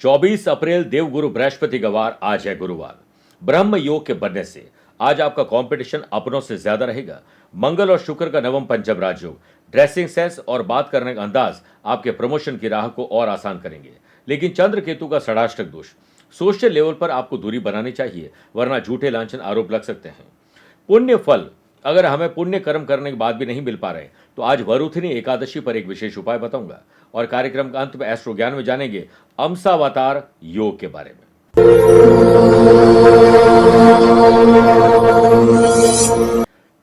24 अप्रैल देवगुरु बृहस्पति का वार आज है गुरुवार। ब्रह्म योग के बनने से आज आपका कंपटीशन अपनों से ज्यादा रहेगा। मंगल और शुक्र का नवम पंचम राजयोग, ड्रेसिंग सेंस और बात करने का अंदाज आपके प्रमोशन की राह को और आसान करेंगे। लेकिन चंद्र केतु का षडाष्टक दोष, सोशल लेवल पर आपको दूरी बनानी चाहिए, वरना झूठे लांछन आरोप लग सकते हैं। पुण्य फल, अगर हमें पुण्य कर्म करने के बाद भी नहीं मिल पा रहे तो आज वरुथिनी एकादशी पर एक विशेष उपाय बताऊंगा और कार्यक्रम का अंत में एस्ट्रो ज्ञान में जानेंगे अमसावतार योग के बारे में।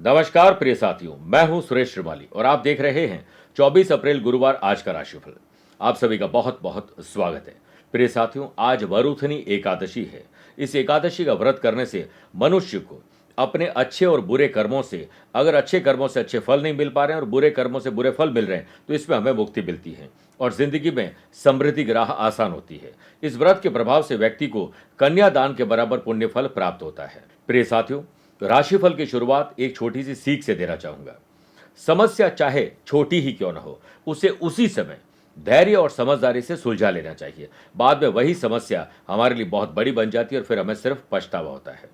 नमस्कार प्रिय साथियों, मैं हूं सुरेश श्रीमाली और आप देख रहे हैं 24 अप्रैल गुरुवार आज का राशिफल। आप सभी का बहुत बहुत स्वागत है। प्रिय साथियों, आज वरुथिनी एकादशी है। इस एकादशी का व्रत करने से मनुष्य को अपने अच्छे और बुरे कर्मों से, अगर अच्छे कर्मों से अच्छे फल नहीं मिल पा रहे हैं और बुरे कर्मों से बुरे फल मिल रहे हैं तो इसमें हमें मुक्ति मिलती है और जिंदगी में समृद्धि की राह आसान होती है। इस व्रत के प्रभाव से व्यक्ति को कन्यादान के बराबर पुण्य फल प्राप्त होता है। प्रिय साथियों, राशिफल की शुरुआत एक छोटी सी सीख से देना चाहूंगा। समस्या चाहे छोटी ही क्यों न हो, उसे उसी समय धैर्य और समझदारी से सुलझा लेना चाहिए। बाद में वही समस्या हमारे लिए बहुत बड़ी बन जाती है और फिर हमें सिर्फ पछतावा होता है।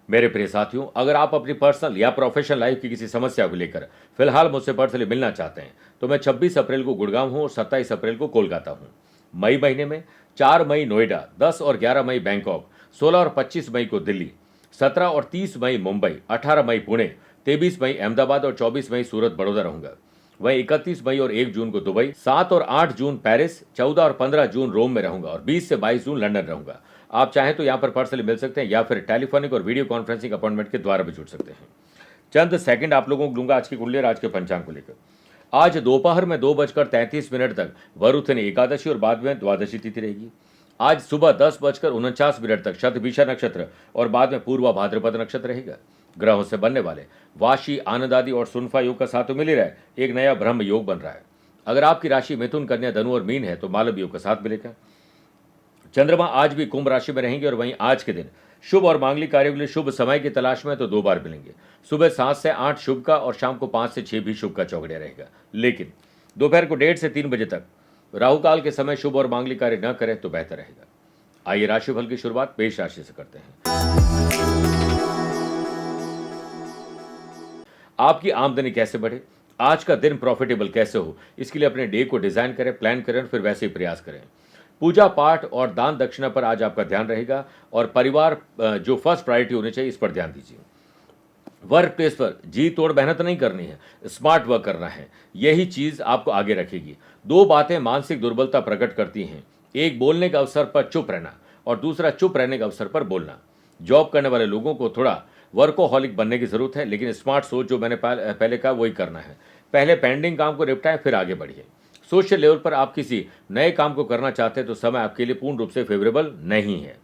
मेरे प्रिय साथियों, अगर आप अपनी पर्सनल या प्रोफेशनल लाइफ की किसी समस्या को लेकर फिलहाल मुझसे पर्सनली मिलना चाहते हैं तो मैं 26 अप्रैल को गुड़गांव हूं और 27 अप्रैल को कोलकाता हूं। मई महीने में 4 मई नोएडा, 10 और 11 मई बैंकॉक, 16 और 25 मई को दिल्ली, 17 और 30 मई मुंबई, 18 मई पुणे, 23 मई अहमदाबाद और 24 मई सूरत बड़ौदा रहूंगा। वहीं 31 मई और 1 जून को दुबई, 7 और 8 जून पेरिस, 14 और 15 जून रोम में रहूंगा और 20 से 22 जून लंदन रहूंगा। आप चाहें तो यहां पर पर्सनली मिल सकते हैं या फिर टेलीफोनिक और वीडियो कॉन्फ्रेंसिंग अपॉइंटमेंट के द्वारा भी जुड़ सकते हैं। चंद सेकंड आप लोगों को दूंगा आज की कुंडली और आज के पंचांग को लेकर। आज दोपहर में 2:33 तक वरुथिनी एकादशी और बाद में द्वादशी तिथि रहेगी। आज सुबह 10:49 तक शतभिषा नक्षत्र और बाद में पूर्वा भाद्रपद नक्षत्र रहेगा। ग्रहों से बनने वाले वाशी, आनंद आदि और सुनफा योग का साथ मिल रहा है, एक नया ब्रह्म योग बन रहा है। अगर आपकी राशि मिथुन, कन्या, धनु और मीन है तो मालव योग का साथ मिलेगा। चंद्रमा आज भी कुंभ राशि में रहेंगे और वहीं आज के दिन शुभ और मांगलिक कार्यों के लिए शुभ समय की तलाश में तो 2 बार मिलेंगे। सुबह 7 से 8 शुभ का और शाम को 5 से 6 भी शुभ का चौगड़िया रहेगा। लेकिन दोपहर को 1:30 से 3 बजे तक राहु काल के समय शुभ और मांगलिक कार्य न करें तो बेहतर रहेगा। आइए राशिफल की शुरुआत मेष राशि से करते हैं। आपकी आमदनी कैसे बढ़े, आज का दिन प्रॉफिटेबल कैसे हो, इसके लिए अपने डे को डिजाइन करें, प्लान करें और फिर वैसे ही प्रयास करें। पूजा पाठ और दान दक्षिणा पर आज आपका ध्यान रहेगा और परिवार जो फर्स्ट प्रायोरिटी होनी चाहिए इस पर ध्यान दीजिए। वर्क प्लेस पर जी तोड़ मेहनत नहीं करनी है, स्मार्ट वर्क करना है, यही चीज आपको आगे रखेगी। 2 बातें मानसिक दुर्बलता प्रकट करती हैं, एक बोलने के अवसर पर चुप रहना और दूसरा चुप रहने के अवसर पर बोलना। जॉब करने वाले लोगों को थोड़ा वर्कोहॉलिक बनने की जरूरत है, लेकिन स्मार्ट सोच जो मैंने पहले कहा वही करना है। पहले पेंडिंग काम को निपटाएं फिर आगे बढ़िए। सोशल लेवल पर आप किसी नए काम को करना चाहते हैं तो समय आपके लिए पूर्ण रूप से फेवरेबल नहीं है।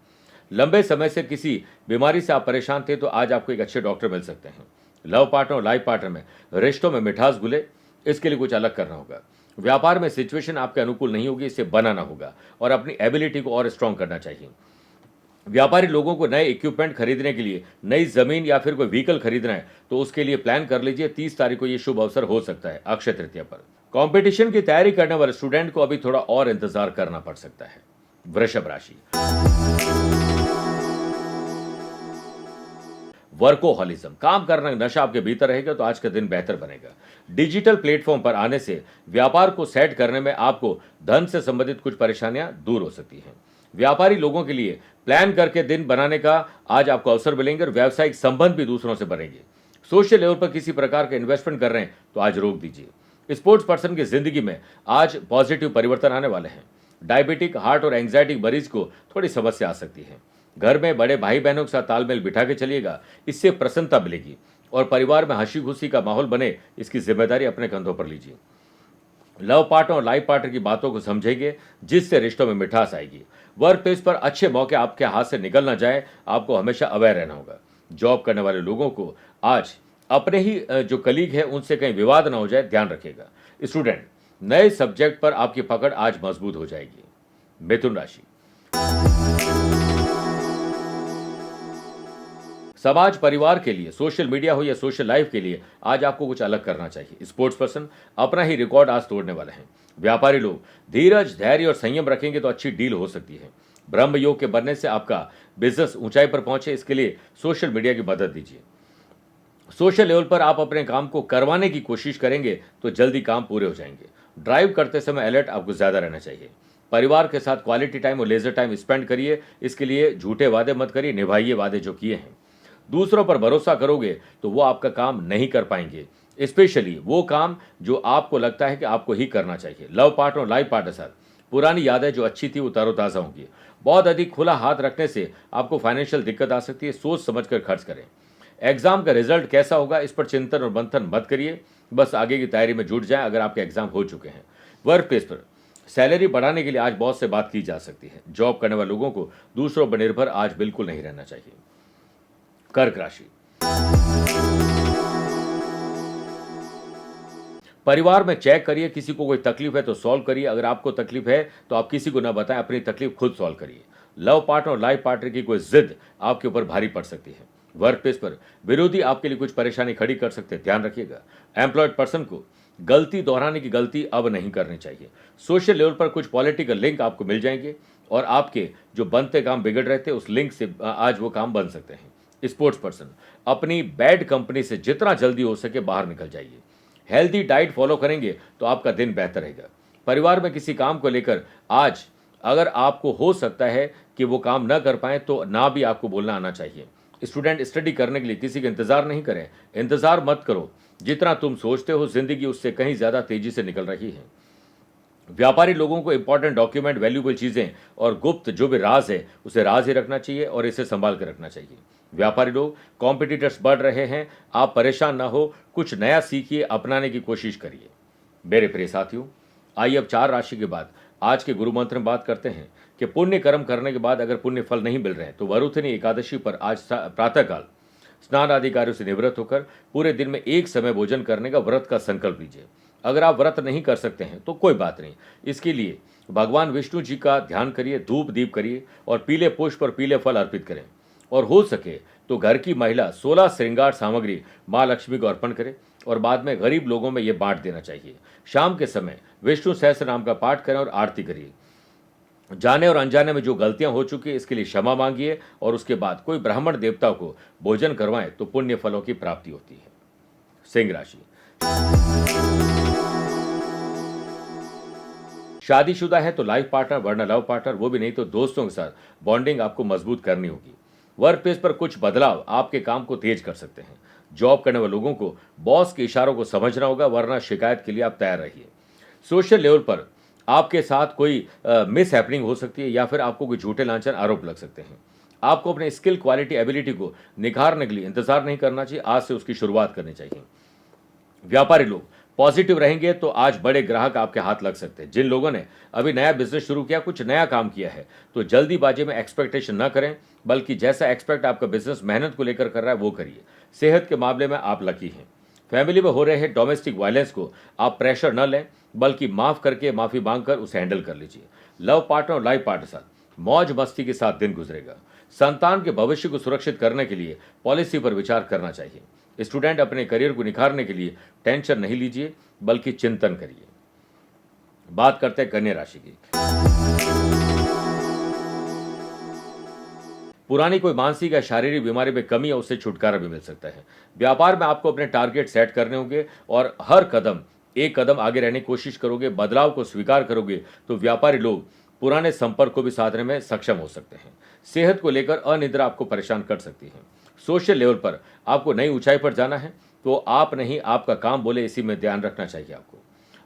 लंबे समय से किसी बीमारी से आप परेशान थे तो आज आपको एक अच्छे डॉक्टर मिल सकते हैं। लव पार्टनर और लाइफ पार्टनर में रिश्तों में मिठास घुले, इसके लिए कुछ अलग करना होगा। व्यापार में सिचुएशन आपके अनुकूल नहीं होगी, इसे बनाना होगा और अपनी एबिलिटी को और स्ट्रांग करना चाहिए। व्यापारी लोगों को नए इक्विपमेंट खरीदने के लिए, नई जमीन या फिर कोई व्हीकल खरीदना है तो उसके लिए प्लान कर लीजिए। 30 तारीख को यह शुभ अवसर हो सकता है अक्षय तृतीया पर। कंपटीशन की तैयारी करने वाले स्टूडेंट को अभी थोड़ा और इंतजार करना पड़ सकता है। वृषभ राशि, वर्कोहॉलिज्म, काम करने का नशा आपके भीतर रहेगा तो आज का दिन बेहतर बनेगा। डिजिटल प्लेटफॉर्म पर आने से व्यापार को सेट करने में आपको धन से संबंधित कुछ परेशानियां दूर हो सकती हैं। व्यापारी लोगों के लिए प्लान करके दिन बनाने का आज आपको अवसर मिलेंगे और व्यावसायिक संबंध भी दूसरों से बनेंगे। सोशल लेवल पर किसी प्रकार का इन्वेस्टमेंट कर रहे हैं तो आज रोक दीजिए। स्पोर्ट्स पर्सन की जिंदगी में आज पॉजिटिव परिवर्तन आने वाले हैं। डायबिटिक, हार्ट और एंजाइटी मरीज को थोड़ी समस्या आ सकती है। घर में बड़े भाई बहनों के साथ तालमेल बिठा के चलिएगा, इससे प्रसन्नता मिलेगी और परिवार में हंसी खुशी का माहौल बने, इसकी जिम्मेदारी अपने कंधों पर लीजिए। लव पार्टनर और लाइफ पार्टनर की बातों को समझेंगे जिससे रिश्तों में मिठास आएगी। वर्क प्लेस पर अच्छे मौके आपके हाथ से निकल ना जाए, आपको हमेशा अवेयर रहना होगा। जॉब करने वाले लोगों को आज अपने ही जो कलीग है उनसे कहीं विवाद ना हो जाए, ध्यान रखिएगा। स्टूडेंट, नए सब्जेक्ट पर आपकी पकड़ आज मजबूत हो जाएगी। मिथुन राशि, समाज परिवार के लिए, सोशल मीडिया हो या सोशल लाइफ के लिए आज आपको कुछ अलग करना चाहिए। स्पोर्ट्स पर्सन अपना ही रिकॉर्ड आज तोड़ने वाले हैं। व्यापारी लोग धीरज, धैर्य और संयम रखेंगे तो अच्छी डील हो सकती है। ब्रह्म योग के बनने से आपका बिजनेस ऊंचाई पर पहुंचे, इसके लिए सोशल मीडिया की मदद दीजिए। सोशल लेवल पर आप अपने काम को करवाने की कोशिश करेंगे तो जल्दी काम पूरे हो जाएंगे। ड्राइव करते समय अलर्ट आपको ज्यादा रहना चाहिए। परिवार के साथ क्वालिटी टाइम और लेजर टाइम स्पेंड करिए। इसके लिए झूठे वादे मत करिए, निभाइए वादे जो किए हैं। दूसरों पर भरोसा करोगे तो वो आपका काम नहीं कर पाएंगे, स्पेशली वो काम जो आपको लगता है कि आपको ही करना चाहिए। लव पार्टनर और लाइफ पार्टनर साथ पुरानी यादें जो अच्छी थी वो तरोताज़ा होंगी। बहुत अधिक खुला हाथ रखने से आपको फाइनेंशियल दिक्कत आ सकती है, सोच समझ कर खर्च करें। एग्जाम का रिजल्ट कैसा होगा इस पर चिंतन और मंथन मत करिए, बस आगे की तैयारी में जुट जाएं अगर आपके एग्जाम हो चुके हैं। वर्क प्लेस पर सैलरी बढ़ाने के लिए आज बहुत से बात की जा सकती है। जॉब करने वाले लोगों को दूसरों पर निर्भर आज बिल्कुल नहीं रहना चाहिए। कर्क राशि, परिवार में चेक करिए, किसी को कोई तकलीफ है तो सॉल्व करिए। अगर आपको तकलीफ है तो आप किसी को ना बताएं, अपनी तकलीफ खुद सॉल्व करिए। लव पार्टनर और लाइफ पार्टनर की कोई जिद आपके ऊपर भारी पड़ सकती है। वर्क प्लेस पर विरोधी आपके लिए कुछ परेशानी खड़ी कर सकते हैं, ध्यान रखिएगा। एम्प्लॉयड पर्सन को गलती दोहराने की गलती अब नहीं करनी चाहिए। सोशल लेवल पर कुछ पॉलिटिकल लिंक आपको मिल जाएंगे और आपके जो बनते काम बिगड़ रहे थे उस लिंक से आज वो काम बन सकते हैं। स्पोर्ट्स पर्सन अपनी बैड कंपनी से जितना जल्दी हो सके बाहर निकल जाइए। हेल्दी डाइट फॉलो करेंगे तो आपका दिन बेहतर रहेगा। परिवार में किसी काम को लेकर आज अगर आपको हो सकता है कि वो काम न कर पाए तो ना भी आपको बोलना आना चाहिए। स्टूडेंट स्टडी करने के लिए किसी का इंतजार नहीं करें, इंतजार मत करो। जितना तुम सोचते हो जिंदगी उससे कहीं ज्यादा तेजी से निकल रही है। व्यापारी लोगों को इंपॉर्टेंट डॉक्यूमेंट, वैल्यूएबल चीजें और गुप्त जो भी राज है उसे राज ही रखना चाहिए और इसे संभाल कर रखना चाहिए। व्यापारी लोग, कॉम्पिटिटर्स बढ़ रहे हैं, आप परेशान ना हो, कुछ नया सीखिए, अपनाने की कोशिश करिए। मेरे प्रिय साथियों, आइए अब 4 राशि के बाद आज के गुरु मंत्र में बात करते हैं कि पुण्य कर्म करने के बाद अगर पुण्य फल नहीं मिल रहे हैं तो वरुथनी एकादशी पर आज प्रातःकाल स्नान आदि कार्यों से निवृत्त होकर पूरे दिन में एक समय भोजन करने का व्रत का संकल्प लीजिए। अगर आप व्रत नहीं कर सकते हैं तो कोई बात नहीं, इसके लिए भगवान विष्णु जी का ध्यान करिए, धूप दीप करिए और पीले पुष्प और पीले फल अर्पित करें। और हो सके तो घर की महिला 16 श्रृंगार सामग्री माँ लक्ष्मी को अर्पण करे और बाद में गरीब लोगों में ये बांट देना चाहिए। शाम के समय विष्णु सहस्त्र नाम का पाठ करें और आरती करिए। जाने और अनजाने में जो गलतियां हो चुकी है इसके लिए क्षमा मांगिए और उसके बाद कोई ब्राह्मण देवता को भोजन करवाएं तो पुण्य फलों की प्राप्ति होती है। सिंह राशि, शादीशुदा है तो लाइफ पार्टनर वरना लव पार्टनर, वो भी नहीं तो दोस्तों के साथ बॉन्डिंग आपको मजबूत करनी होगी। वर्क प्लेस पर कुछ बदलाव आपके काम को तेज कर सकते हैं। जॉब करने वाले लोगों को बॉस के इशारों को समझना होगा वरना शिकायत के लिए आप तैयार रहिए। सोशल लेवल पर आपके साथ कोई मिस हैपनिंग हो सकती है या फिर आपको कोई झूठे लांछन आरोप लग सकते हैं। आपको अपने स्किल, क्वालिटी, एबिलिटी को निखारने के लिए इंतजार नहीं करना चाहिए, आज से उसकी शुरुआत करनी चाहिए। व्यापारी लोग पॉजिटिव रहेंगे तो आज बड़े ग्राहक आपके हाथ लग सकते हैं। जिन लोगों ने अभी नया बिजनेस शुरू किया, कुछ नया काम किया है तो जल्दीबाजी में एक्सपेक्टेशन न करें, बल्कि जैसा एक्सपेक्ट आपका बिजनेस मेहनत को लेकर कर रहा है वो करिए। सेहत के मामले में आप लकी हैं। फैमिली में हो रहे डोमेस्टिक वायलेंस को आप प्रेशर न लें, बल्कि माफ करके, माफी मांगकर उसे हैंडल कर लीजिए। लव पार्टनर और लाइफ पार्टनर साथ मौज मस्ती के साथ दिन गुजरेगा। संतान के भविष्य को सुरक्षित करने के लिए पॉलिसी पर विचार करना चाहिए। स्टूडेंट अपने करियर को निखारने के लिए टेंशन नहीं लीजिए, बल्कि चिंतन करिए। बात करते हैं कन्या राशि की। पुरानी कोई मानसिक या शारीरिक बीमारी में कमी या उससे छुटकारा भी मिल सकता है। व्यापार में आपको अपने टारगेट सेट करने होंगे और हर कदम एक कदम आगे रहने की कोशिश करोगे, बदलाव को स्वीकार करोगे तो व्यापारी लोग पुराने संपर्क को भी साधने में सक्षम हो सकते हैं। सेहत को लेकर अनिद्रा आपको परेशान कर सकती है। सोशल लेवल पर आपको नई ऊंचाई पर जाना है तो आप नहीं, आपका काम बोले, इसी में ध्यान रखना चाहिए।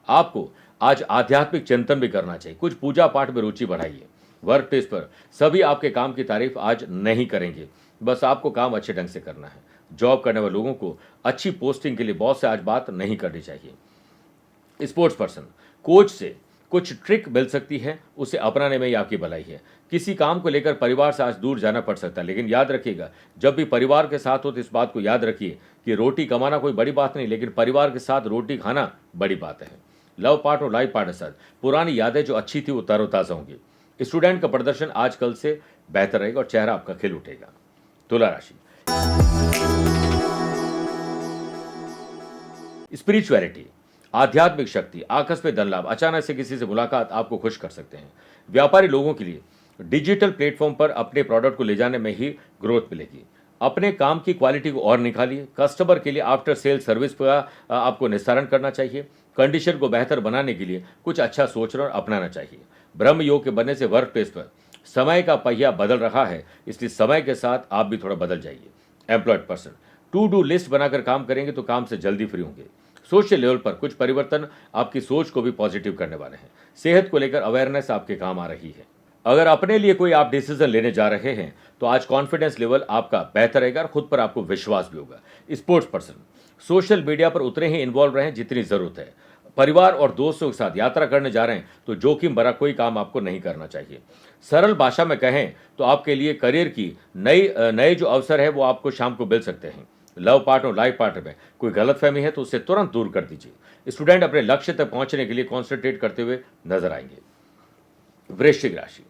आपको आज आध्यात्मिक चिंतन भी करना चाहिए, कुछ पूजा पाठ में रुचि बढ़ाइए। वर्क प्लेस पर सभी आपके काम की तारीफ आज नहीं करेंगे, बस आपको काम अच्छे ढंग से करना है। जॉब करने वाले लोगों को अच्छी पोस्टिंग के लिए बॉस से आज बात नहीं करनी चाहिए। स्पोर्ट्स पर्सन, कोच से कुछ ट्रिक मिल सकती है, उसे अपनाने में ही आपकी भलाई है। किसी काम को लेकर परिवार से आज दूर जाना पड़ सकता है, लेकिन याद रखिएगा जब भी परिवार के साथ हो तो इस बात को याद रखिए कि रोटी कमाना कोई बड़ी बात नहीं, लेकिन परिवार के साथ रोटी खाना बड़ी बात है। लव पार्ट और लाइफ पार्टनर साथ पुरानी यादें जो अच्छी थी वो तरोताजा होंगी। स्टूडेंट का प्रदर्शन आजकल से बेहतर रहेगा और चेहरा आपका खिल उठेगा। तुला राशि, स्पिरिचुअलिटी, आध्यात्मिक शक्ति, आकस्मिक धन लाभ, अचानक से किसी से मुलाकात आपको खुश कर सकते हैं। व्यापारी लोगों के लिए डिजिटल प्लेटफॉर्म पर अपने प्रोडक्ट को ले जाने में ही ग्रोथ मिलेगी। अपने काम की क्वालिटी को और निखारिए। कस्टमर के लिए आफ्टर सेल सर्विस का आपको निस्तारण करना चाहिए। कंडीशन को बेहतर बनाने के लिए कुछ अच्छा सोचना और अपनाना चाहिए। ब्रह्म योग के बनने से वर्क प्लेस पर समय का पहिया बदल रहा है, इसलिए समय के साथ आप भी थोड़ा बदल जाइए। Employed person to do list बनाकर काम करेंगे तो काम से जल्दी फ्री होंगे। सोशल लेवल पर कुछ परिवर्तन आपकी सोच को भी पॉजिटिव करने वाले हैं। सेहत को लेकर अवेयरनेस आपके काम आ रही है। अगर अपने लिए कोई आप डिसीजन लेने जा रहे हैं तो आज कॉन्फिडेंस लेवल आपका बेहतर रहेगा और खुद पर आपको विश्वास भी होगा। स्पोर्ट्स पर्सन सोशल मीडिया पर उतने ही इन्वॉल्व रहें जितनी जरूरत है। परिवार और दोस्तों के साथ यात्रा करने जा रहे हैं तो जोखिम भरा कोई काम आपको नहीं करना चाहिए। सरल भाषा में कहें तो आपके लिए करियर की नए जो अवसर है वो आपको शाम को मिल सकते हैं। लव पार्टनर और लाइफ पार्टनर में कोई गलतफहमी है तो उसे तुरंत दूर कर दीजिए। स्टूडेंट अपने लक्ष्य तक पहुंचने के लिए कॉन्सेंट्रेट करते हुए नजर आएंगे। वृश्चिक राशि,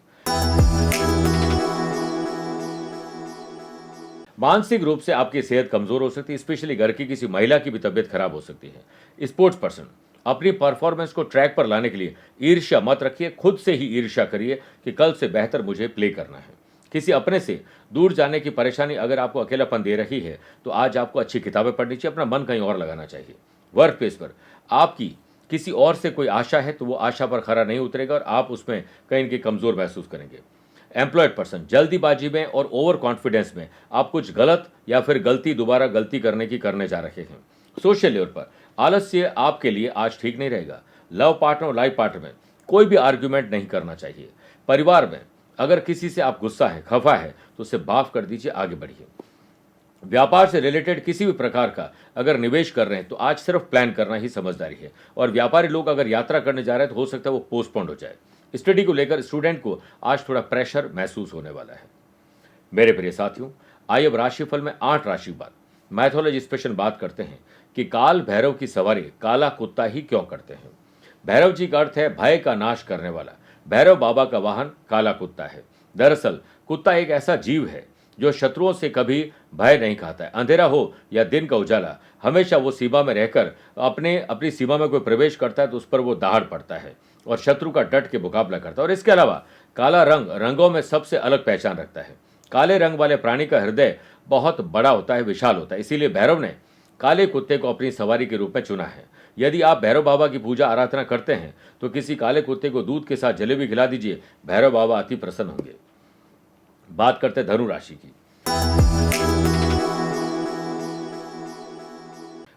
मानसिक रूप से आपकी सेहत कमजोर हो सकती है, स्पेशली घर की किसी महिला की भी तबीयत खराब हो सकती है। स्पोर्ट्स पर्सन अपनी परफॉर्मेंस को ट्रैक पर लाने के लिए ईर्ष्या मत रखिए, खुद से ही ईर्ष्या करिए कि कल से बेहतर मुझे प्ले करना है। किसी अपने से दूर जाने की परेशानी अगर आपको अकेलापन दे रही है तो आज आपको अच्छी किताबें पढ़नी चाहिए, अपना मन कहीं और लगाना चाहिए। वर्क प्लेस पर आपकी किसी और से कोई आशा है तो वो आशा पर खरा नहीं उतरेगा और आप उसमें कहीं न कहीं कमजोर महसूस करेंगे। एम्प्लॉयड पर्सन जल्दीबाजी में और ओवर कॉन्फिडेंस में आप कुछ गलत या फिर दोबारा गलती करने जा रहे हैं। सोशल लेवल पर आलस्य आपके लिए आज ठीक नहीं रहेगा। लव पार्टनर और लाइफ पार्टनर में कोई भी आर्ग्यूमेंट नहीं करना चाहिए। परिवार में अगर किसी से आप गुस्सा है, खफा है तो उसे माफ कर दीजिए, आगे बढ़िए। व्यापार से रिलेटेड किसी भी प्रकार का अगर निवेश कर रहे हैं तो आज सिर्फ प्लान करना ही समझदारी है। और व्यापारी लोग अगर यात्रा करने जा रहे हैं तो हो सकता है वो पोस्टपोन्ड हो जाए। स्टडी को लेकर स्टूडेंट को आज थोड़ा प्रेशर महसूस होने वाला है। मेरे प्रिय साथियों, आइए अब राशिफल में 8 राशि बाद मैथोलॉजी स्पेशल बात करते हैं कि काल भैरव की सवारी काला कुत्ता ही क्यों करते हैं। भैरव जी का अर्थ है भय का नाश करने वाला। भैरव बाबा का वाहन काला कुत्ता है। दरअसल कुत्ता एक ऐसा जीव है जो शत्रुओं से कभी भय नहीं खाता है। अंधेरा हो या दिन का उजाला, हमेशा वो सीमा में रहकर अपनी सीमा में कोई प्रवेश करता है तो उस पर वो दहाड़ पड़ता है और शत्रु का डट के मुकाबला करता है। और इसके अलावा काला रंग रंगों में सबसे अलग पहचान रखता है। काले रंग वाले प्राणी का हृदय बहुत बड़ा होता है, विशाल होता है, इसीलिए भैरव ने काले कुत्ते को अपनी सवारी के रूप में चुना है। यदि आप भैरव बाबा की पूजा आराधना करते हैं तो किसी काले कुत्ते को दूध के साथ जलेबी खिला दीजिए, भैरव बाबा अति प्रसन्न होंगे। बात करते हैं धनु राशि की।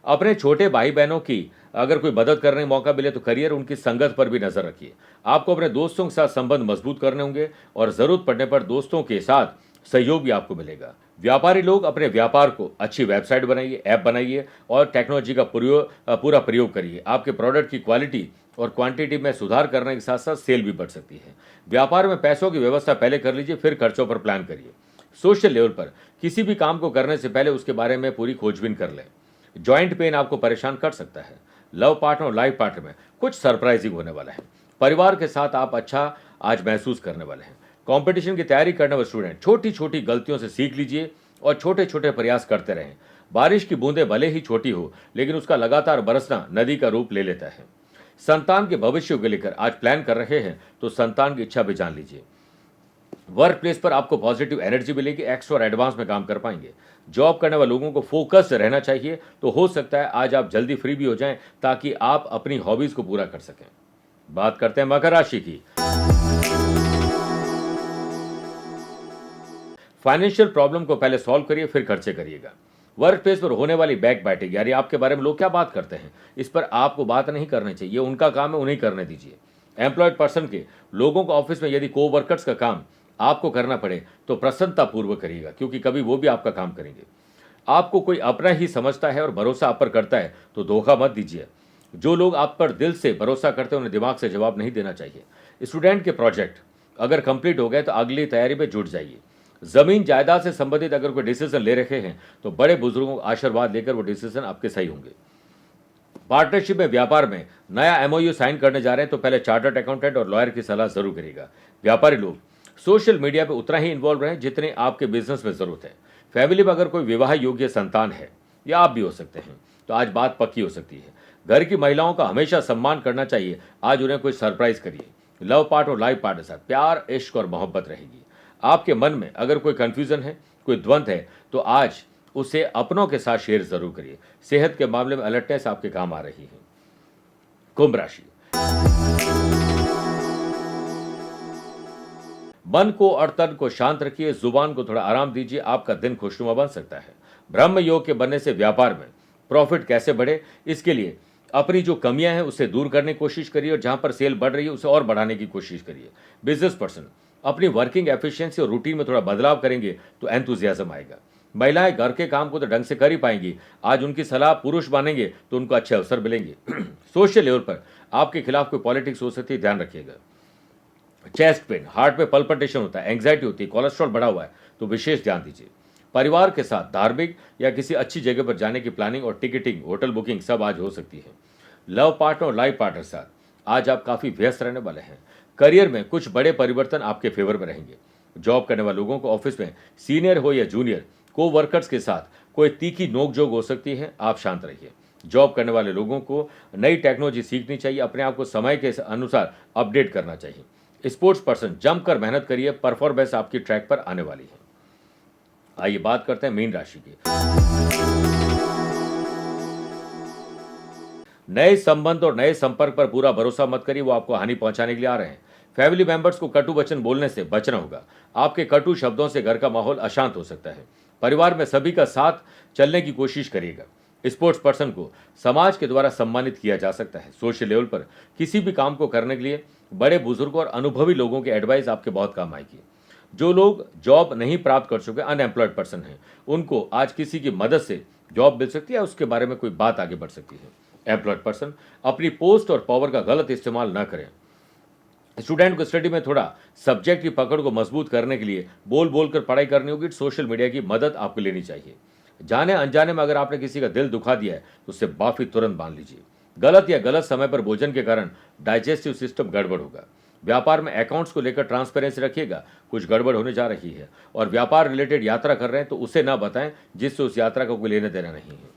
अपने छोटे भाई बहनों की अगर कोई मदद करने का मौका मिले तो करियर उनकी संगत पर भी नजर रखिए। आपको अपने दोस्तों के साथ संबंध मजबूत करने होंगे और जरूरत पड़ने पर दोस्तों के साथ सहयोग भी आपको मिलेगा। व्यापारी लोग अपने व्यापार को अच्छी वेबसाइट बनाइए, ऐप बनाइए और टेक्नोलॉजी का पूरा प्रयोग करिए। आपके प्रोडक्ट की क्वालिटी और क्वांटिटी में सुधार करने के साथ साथ सेल भी बढ़ सकती है। व्यापार में पैसों की व्यवस्था पहले कर लीजिए, फिर खर्चों पर प्लान करिए। सोशल लेवल पर किसी भी काम को करने से पहले उसके बारे में पूरी खोजबीन कर लें। जॉइंट पेन आपको परेशान कर सकता है। लव पार्टनर और लाइफ पार्टनर में कुछ सरप्राइजिंग होने वाला है। परिवार के साथ आप अच्छा आज महसूस करने वाले हैं। कंपटीशन की तैयारी करने वाले स्टूडेंट छोटी छोटी गलतियों से सीख लीजिए और छोटे छोटे प्रयास करते रहें। बारिश की बूंदें भले ही छोटी हो लेकिन उसका लगातार बरसना नदी का रूप ले लेता है। संतान के भविष्य को लेकर आज प्लान कर रहे हैं तो संतान की इच्छा भी जान लीजिए। वर्क प्लेस पर आपको पॉजिटिव एनर्जी मिलेगी, एक्स्ट्रा और एडवांस में काम कर पाएंगे। जॉब करने वाले लोगों को फोकस रहना चाहिए, तो हो सकता है आज आप जल्दी फ्री भी हो जाएं ताकि आप अपनी हॉबीज को पूरा कर सकें। बात करते हैं मकर राशि की। फाइनेंशियल प्रॉब्लम को पहले सॉल्व करिए, फिर खर्चे करिएगा। वर्क प्लेस पर होने वाली बैक बाइटिंग यानी आपके बारे में लोग क्या बात करते हैं, इस पर आपको बात नहीं करनी चाहिए। उनका काम है, उन्हें करने दीजिए। एम्प्लॉयड पर्सन के लोगों को ऑफिस में यदि को वर्कर्स का काम आपको करना पड़े तो प्रसन्नता पूर्वक करिएगा, क्योंकि कभी वो भी आपका काम करेंगे। आपको कोई अपना ही समझता है और भरोसा आप पर करता है तो धोखा मत दीजिए। जो लोग आप पर दिल से भरोसा करते हैं उन्हें दिमाग से जवाब नहीं देना चाहिए। स्टूडेंट के प्रोजेक्ट अगर कंप्लीट हो गए तो अगली तैयारी में जुट जाइए। जमीन जायदाद से संबंधित अगर कोई डिसीजन ले रखे हैं तो बड़े बुजुर्गों का आशीर्वाद लेकर वो डिसीजन आपके सही होंगे। पार्टनरशिप में व्यापार में नया एमओयू साइन करने जा रहे हैं तो पहले चार्टर्ड अकाउंटेंट और लॉयर की सलाह जरूर करेगा। व्यापारी लोग सोशल मीडिया पर उतना ही इन्वॉल्व रहें जितने आपके बिजनेस में जरूरत है। फैमिली में अगर कोई विवाह योग्य संतान है या आप भी हो सकते हैं तो आज बात पक्की हो सकती है। घर की महिलाओं का हमेशा सम्मान करना चाहिए। आज उन्हें कोई सरप्राइज करिए। लव पार्ट और लाइफ पार्ट के साथ प्यार, इश्क और मोहब्बत रहेगी। आपके मन में अगर कोई कंफ्यूजन है, कोई द्वंद है, तो आज उसे अपनों के साथ शेयर जरूर करिए। सेहत के मामले में अलर्टनेस आपके काम आ रही है। कुंभ राशि, मन को और तन को शांत रखिए, जुबान को थोड़ा आराम दीजिए। आपका दिन खुशनुमा बन सकता है। ब्रह्म योग के बनने से व्यापार में प्रॉफिट कैसे बढ़े, इसके लिए अपनी जो कमियां हैं उसे दूर करने की कोशिश करिए और जहां पर सेल बढ़ रही है उसे और बढ़ाने की कोशिश करिए। बिजनेस पर्सन अपनी वर्किंग एफिशिएंसी और रूटीन में थोड़ा बदलाव करेंगे तो एंथुजियाज्म आएगा। महिलाएं घर के काम को तो ढंग से कर ही पाएंगी। आज उनकी सलाह पुरुष मानेंगे तो उनको अच्छे अवसर मिलेंगे। सोशल लेवल पर आपके खिलाफ कोई पॉलिटिक्स हो सकती है, ध्यान रखिएगा। चेस्ट पेन, हार्ट में पल्पिटेशन होता है, एंग्जाइटी होती है, कोलेस्ट्रॉल बढ़ा हुआ है तो विशेष ध्यान दीजिए। परिवार के साथ धार्मिक या किसी अच्छी जगह पर जाने की प्लानिंग और टिकटिंग, होटल बुकिंग सब आज हो सकती है। लव पार्टनर और लाइफ पार्टनर के साथ आज आप काफी व्यस्त रहने वाले हैं। करियर में कुछ बड़े परिवर्तन आपके फेवर में रहेंगे। जॉब करने वाले लोगों को ऑफिस में सीनियर हो या जूनियर को वर्कर्स के साथ कोई तीखी नोकझोंक हो सकती है, आप शांत रहिए। जॉब करने वाले लोगों को नई टेक्नोलॉजी सीखनी चाहिए, अपने आप को समय के अनुसार अपडेट करना चाहिए। स्पोर्ट्स पर्सन जमकर मेहनत करिए, परफॉर्मेंस आपकी ट्रैक पर आने वाली है। आइए बात करते हैं मीन राशि की। नए संबंध और नए संपर्क पर पूरा भरोसा मत करिए, वो आपको हानि पहुंचाने के लिए आ रहे हैं। फैमिली मेंबर्स को कटु वचन बोलने से बचना होगा। आपके कटु शब्दों से घर का माहौल अशांत हो सकता है। परिवार में सभी का साथ चलने की कोशिश करिएगा। स्पोर्ट्स पर्सन को समाज के द्वारा सम्मानित किया जा सकता है। सोशल लेवल पर किसी भी काम को करने के लिए बड़े बुजुर्गों और अनुभवी लोगों की एडवाइस आपके बहुत काम आएगी। जो लोग जॉब नहीं प्राप्त कर चुके, अनएम्प्लॉयड पर्सन हैं, उनको आज किसी की मदद से जॉब मिल सकती है, उसके बारे में कोई बात आगे बढ़ सकती है। एम्प्लॉयड पर्सन अपनी पोस्ट और पावर का गलत इस्तेमाल न करें। स्टूडेंट को स्टडी में थोड़ा सब्जेक्ट की पकड़ को मजबूत करने के लिए बोल बोल कर पढ़ाई करनी होगी। सोशल मीडिया की मदद आपको लेनी चाहिए। जाने अनजाने में अगर आपने किसी का दिल दुखा दिया है तो उससे माफी तुरंत मान लीजिए। गलत या गलत समय पर भोजन के कारण डाइजेस्टिव सिस्टम गड़बड़ होगा। व्यापार में अकाउंट्स को लेकर ट्रांसपेरेंसी रखिएगा, कुछ गड़बड़ होने जा रही है। और व्यापार रिलेटेड यात्रा कर रहे हैं तो उसे ना बताएं जिससे उस यात्रा का कोई लेना देना नहीं है।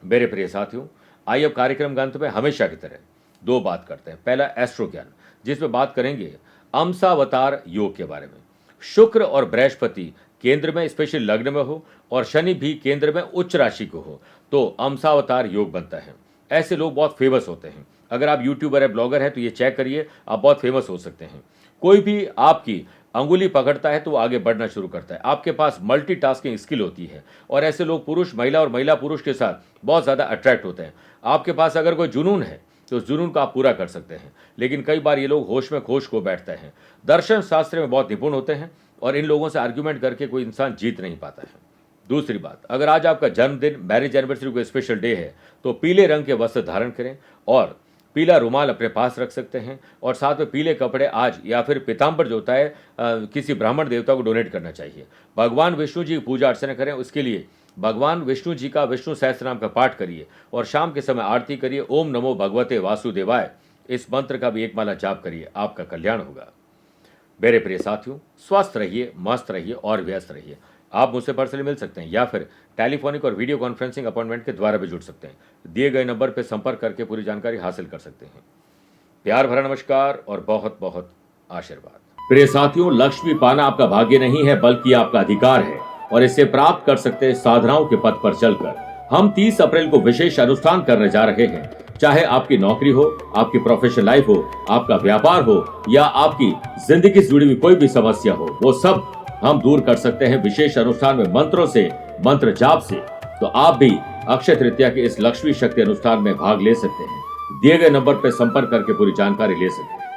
मेरे प्रिय साथियों, आइए अब कार्यक्रम के अंत में हमेशा की तरह दो बात करते हैं। पहला एस्ट्रो ज्ञान, जिसमें बात करेंगे अंशावतार योग के बारे में। शुक्र और बृहस्पति केंद्र में स्पेशल लग्न में हो और शनि भी केंद्र में उच्च राशि को हो तो अंशावतार योग बनता है। ऐसे लोग बहुत फेमस होते हैं। अगर आप यूट्यूबर है, ब्लॉगर है तो ये चेक करिए, आप बहुत फेमस हो सकते हैं। कोई भी आपकी अंगुली पकड़ता है तो वो आगे बढ़ना शुरू करता है। आपके पास मल्टीटास्किंग स्किल होती है और ऐसे लोग पुरुष महिला और महिला पुरुष के साथ बहुत ज़्यादा अट्रैक्ट होते हैं। आपके पास अगर कोई जुनून है तो उस जुनून को आप पूरा कर सकते हैं। लेकिन कई बार ये लोग होश में खोश को बैठते हैं। दर्शन शास्त्र में बहुत निपुण होते हैं और इन लोगों से आर्ग्यूमेंट करके कोई इंसान जीत नहीं पाता है। दूसरी बात, अगर आज आपका जन्मदिन, मैरिज एनिवर्सरी कोई स्पेशल डे है तो पीले रंग के वस्त्र धारण करें और पीला रुमाल अपने पास रख सकते हैं। और साथ में पीले कपड़े आज या फिर पीताम्बर जो होता है किसी ब्राह्मण देवता को डोनेट करना चाहिए। भगवान विष्णु जी की पूजा अर्चना करें, उसके लिए भगवान विष्णु जी का विष्णु सहस्त्र नाम का पाठ करिए और शाम के समय आरती करिए। ओम नमो भगवते वासुदेवाय, इस मंत्र का भी एक माला जाप करिए, आपका कल्याण होगा। मेरे प्रिय साथियों, स्वस्थ रहिए, मस्त रहिए और व्यस्त रहिए। आप मुझसे पर्सनली मिल सकते हैं या फिर टेलीफोनिक और वीडियो कॉन्फ्रेंसिंग अपॉइंटमेंट के द्वारा भी जुड़ सकते हैं। दिए गए नंबर पर संपर्क करके पूरी जानकारी हासिल कर सकते हैं। प्यार भरा नमस्कार और बहुत बहुत आशीर्वाद। प्रिय साथियों, लक्ष्मी पाना आपका भाग्य नहीं है बल्कि आपका अधिकार है और इसे प्राप्त कर सकते हैं साधनाओं के पथ पर चलकर। हम 30 अप्रैल को विशेष अनुष्ठान करने जा रहे हैं। चाहे आपकी नौकरी हो, आपकी प्रोफेशनल लाइफ हो, आपका व्यापार हो या आपकी जिंदगी से जुड़ी हुई कोई भी समस्या हो, वो सब हम दूर कर सकते हैं विशेष अनुष्ठान में मंत्रों से, मंत्र जाप से। तो आप भी अक्षय तृतीया के इस लक्ष्मी शक्ति अनुष्ठान में भाग ले सकते हैं। दिए गए नंबर पर संपर्क करके पूरी जानकारी ले सकते हैं।